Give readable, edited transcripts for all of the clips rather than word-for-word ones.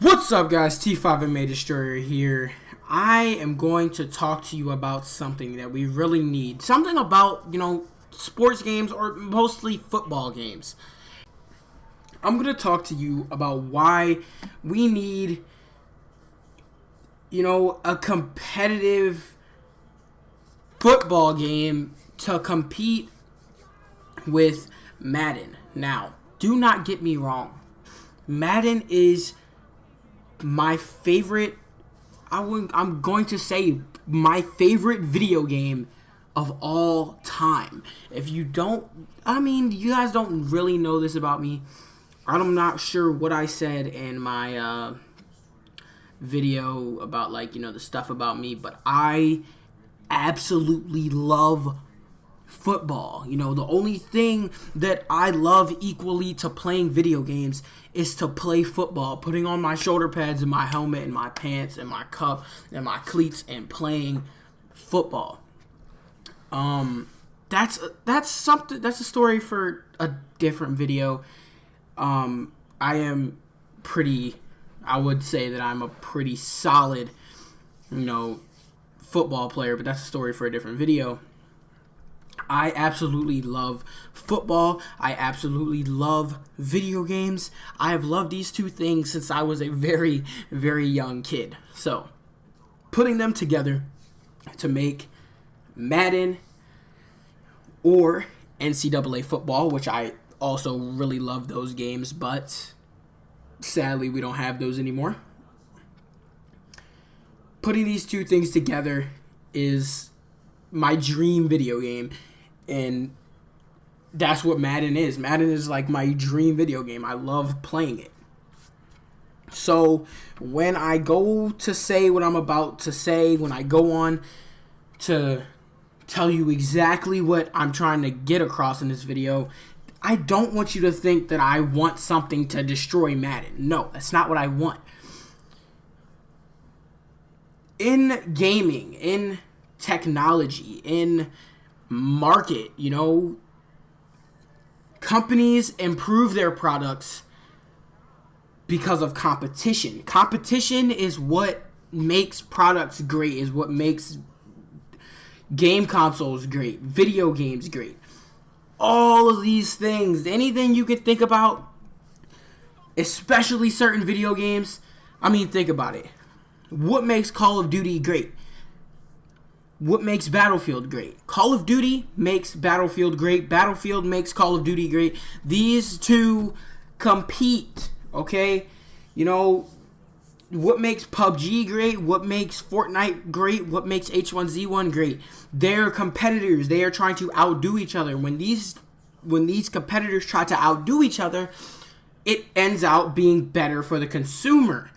What's up, guys? T5MA Destroyer here. I am going to talk to you about something that we really need. Something about, sports games, or mostly football games. I'm going to talk to you about why we need, a competitive football game to compete with Madden. Now, do not get me wrong. Madden is my favorite, I'm going to say my favorite video game of all time. If you don't, you guys don't really know this about me. I'm not sure what I said in my video about, the stuff about me, but I absolutely love football. The only thing that I love equally to playing video games is to play football, putting on my shoulder pads and my helmet and my pants and my cup and my cleats and playing football. That's a story for a different video. I would say that I'm a pretty solid, football player, but that's a story for a different video. I absolutely love football. I absolutely love video games. I have loved these two things since I was a very, very young kid. So, putting them together to make Madden or NCAA football, which I also really love those games, but sadly we don't have those anymore. Putting these two things together is my dream video game. And that's what Madden is. Madden is like my dream video game. I love playing it. So when I go to say what I'm about to say, when I go on to tell you exactly what I'm trying to get across in this video, I don't want you to think that I want something to destroy Madden. No, that's not what I want. In gaming, in technology, in market, companies improve their products because of competition. Competition is what makes products great, is what makes game consoles great, video games great. All of these things, anything you can think about, especially certain video games. Think about it. What makes Call of Duty great? What makes Battlefield great? Call of Duty makes Battlefield great. Battlefield makes Call of Duty great. These two compete, okay? What makes PUBG great? What makes Fortnite great? What makes H1Z1 great? They're competitors. They are trying to outdo each other. When these competitors try to outdo each other, it ends out being better for the consumer.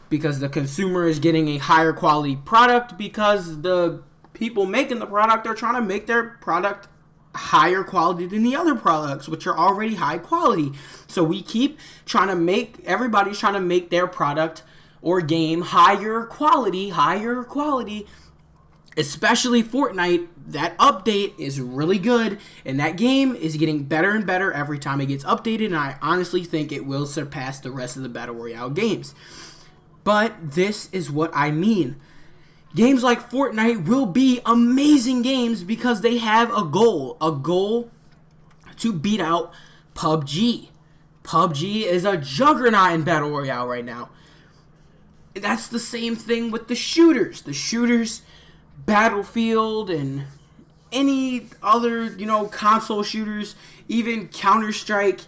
Because the consumer is getting a higher quality product, because the people making the product are trying to make their product higher quality than the other products, which are already high quality. So we keep everybody's trying to make their product or game higher quality, especially Fortnite. That update is really good, and that game is getting better and better every time it gets updated, and I honestly think it will surpass the rest of the Battle Royale games. But this is what I mean. Games like Fortnite will be amazing games because they have a goal to beat out PUBG. PUBG is a juggernaut in Battle Royale right now. That's the same thing with the shooters. The shooters, Battlefield, and any other, console shooters, even Counter-Strike.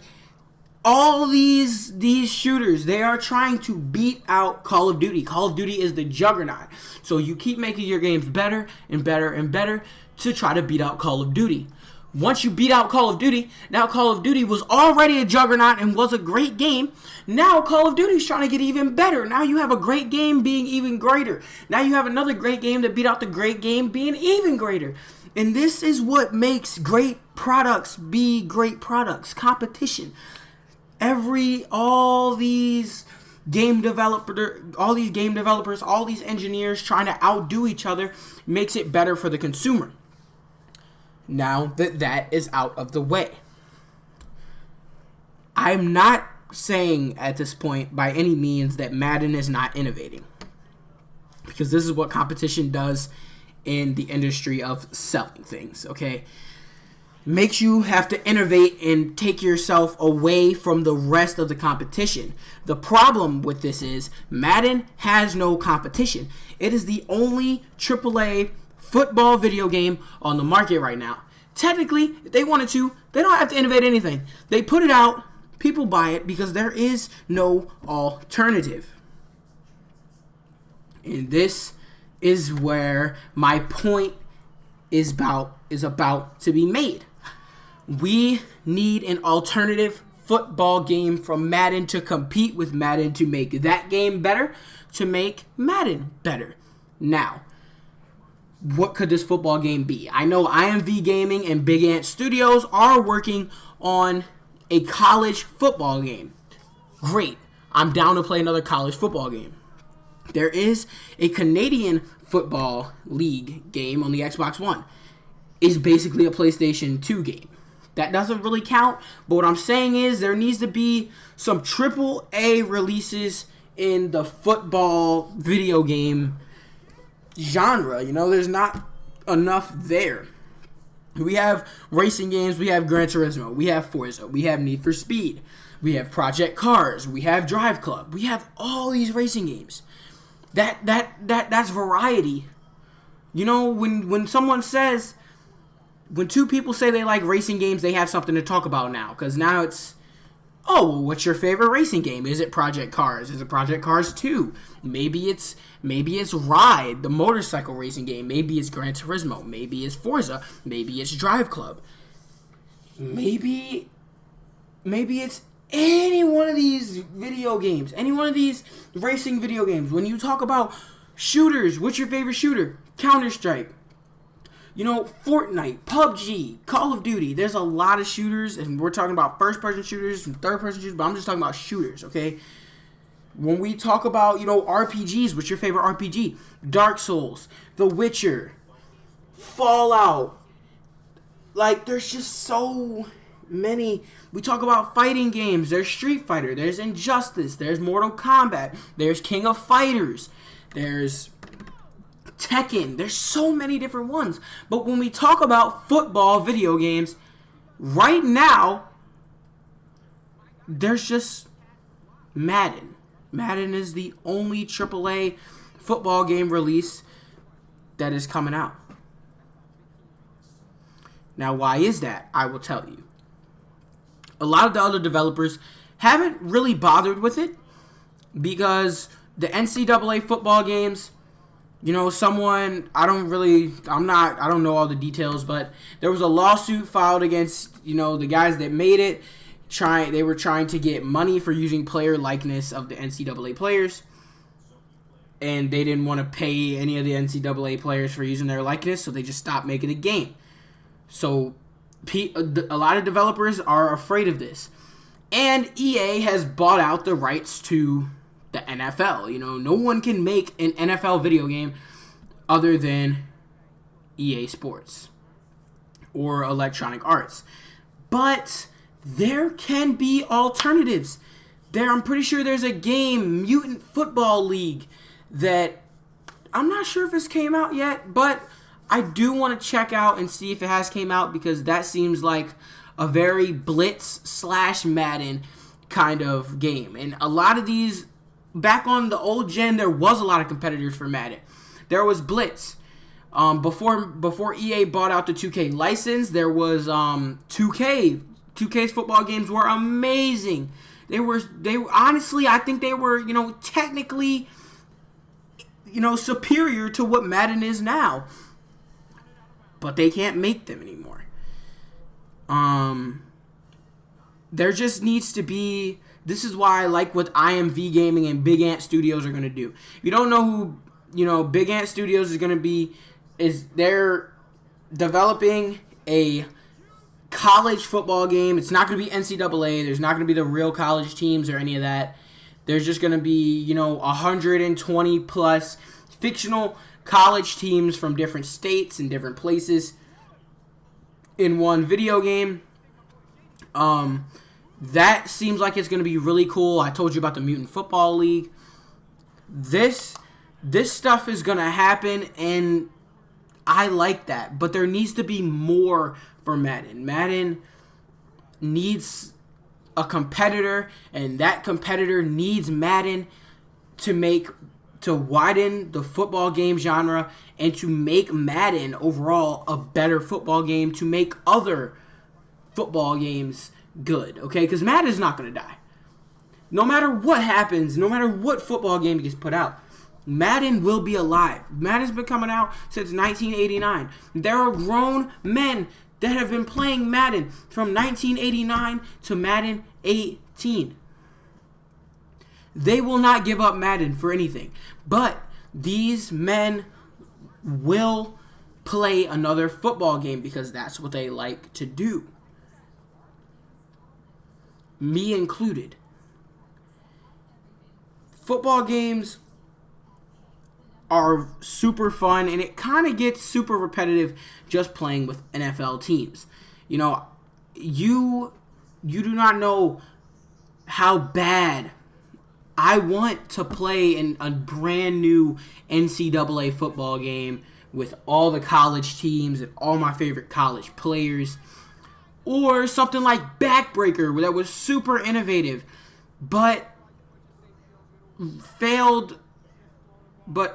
All these shooters, they are trying to beat out Call of Duty. Call of Duty is the juggernaut. So you keep making your games better and better and better to try to beat out Call of Duty. Once you beat out Call of Duty, now Call of Duty was already a juggernaut and was a great game. Now Call of Duty is trying to get even better. Now you have a great game being even greater. Now you have another great game that beat out the great game being even greater. And this is what makes great products be great products. Competition. All these game developers, all these engineers trying to outdo each other makes it better for the consumer. Now that is out of the way, I'm not saying at this point by any means that Madden is not innovating, because this is what competition does in the industry of selling things, okay? It makes you have to innovate and take yourself away from the rest of the competition. The problem with this is Madden has no competition. It is the only AAA football video game on the market right now. Technically, if they wanted to, they don't have to innovate anything. They put it out, people buy it because there is no alternative. And this is where my point is about to be made. We need an alternative football game from Madden to compete with Madden, to make that game better, to make Madden better. Now, what could this football game be? I know IMV Gaming and Big Ant Studios are working on a college football game. Great. I'm down to play another college football game. There is a Canadian Football League game on the Xbox One. It's basically a PlayStation 2 game. That doesn't really count, but what I'm saying is there needs to be some AAA releases in the football video game genre. You know, there's not enough there. We have racing games, we have Gran Turismo, we have Forza, we have Need for Speed, we have Project Cars, we have Drive Club, we have all these racing games. That's variety. You know, when someone says, when two people say they like racing games, they have something to talk about now. Because now it's, oh, well, what's your favorite racing game? Is it Project Cars? Is it Project Cars 2? Maybe it's Ride, the motorcycle racing game. Maybe it's Gran Turismo. Maybe it's Forza. Maybe it's Drive Club. Maybe it's any one of these video games, any one of these racing video games. When you talk about shooters, what's your favorite shooter? Counter-Strike. You know, Fortnite, PUBG, Call of Duty. There's a lot of shooters, and we're talking about first-person shooters and third-person shooters, but I'm just talking about shooters, okay? When we talk about, you know, RPGs, what's your favorite RPG? Dark Souls, The Witcher, Fallout. Like, there's just so many. We talk about fighting games. There's Street Fighter, there's Injustice, there's Mortal Kombat, there's King of Fighters, there's Tekken. There's so many different ones. But when we talk about football video games, right now, there's just Madden. Madden is the only AAA football game release that is coming out. Now, why is that? I will tell you. A lot of the other developers haven't really bothered with it because the NCAA football games, you know, I don't know all the details, but there was a lawsuit filed against, you know, the guys that made it. They were trying to get money for using player likeness of the NCAA players, and they didn't want to pay any of the NCAA players for using their likeness, so they just stopped making the game. So a lot of developers are afraid of this. And EA has bought out the rights to the NFL. You know, no one can make an NFL video game other than EA Sports or Electronic Arts. But there can be alternatives. I'm pretty sure there's a game, Mutant Football League, that I'm not sure if this came out yet, but I do want to check out and see if it has came out, because that seems like a very Blitz/Madden kind of game. And a lot of these, back on the old gen, there was a lot of competitors for Madden. There was Blitz. Before EA bought out the 2K license, there was 2K. 2K's football games were amazing. They were honestly, I think they were, you know, technically, you know, superior to what Madden is now. But they can't make them anymore. There just needs to be. This is why I like what IMV Gaming and Big Ant Studios are going to do. If you don't know who, you know, Big Ant Studios is going to be, they're developing a college football game. It's not going to be NCAA. There's not going to be the real college teams or any of that. There's just going to be, you know, 120 plus fictional college teams from different states and different places in one video game. That seems like it's going to be really cool. I told you about the Mutant Football League. This stuff is going to happen, and I like that. But there needs to be more for Madden. Madden needs a competitor, and that competitor needs Madden to widen the football game genre and to make Madden overall a better football game, to make other football games good, okay? Because Madden's not going to die. No matter what happens, no matter what football game gets put out, Madden will be alive. Madden's been coming out since 1989. There are grown men that have been playing Madden from 1989 to Madden 18. They will not give up Madden for anything. But these men will play another football game because that's what they like to do. Me included. Football games are super fun, and it kind of gets super repetitive just playing with NFL teams. You know, you do not know how bad I want to play in a brand new NCAA football game with all the college teams and all my favorite college players. Or something like Backbreaker, that was super innovative, but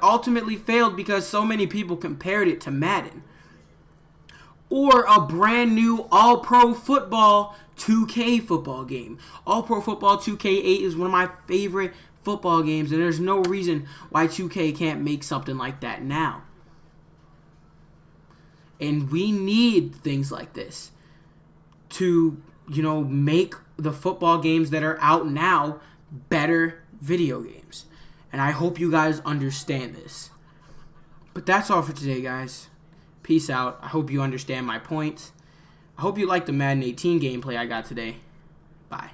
ultimately failed because so many people compared it to Madden. Or a brand new All-Pro Football 2K football game. All-Pro Football 2K8 is one of my favorite football games, and there's no reason why 2K can't make something like that now. And we need things like this to, make the football games that are out now better video games. And I hope you guys understand this. But that's all for today, guys. Peace out. I hope you understand my points. I hope you like the Madden 18 gameplay I got today. Bye.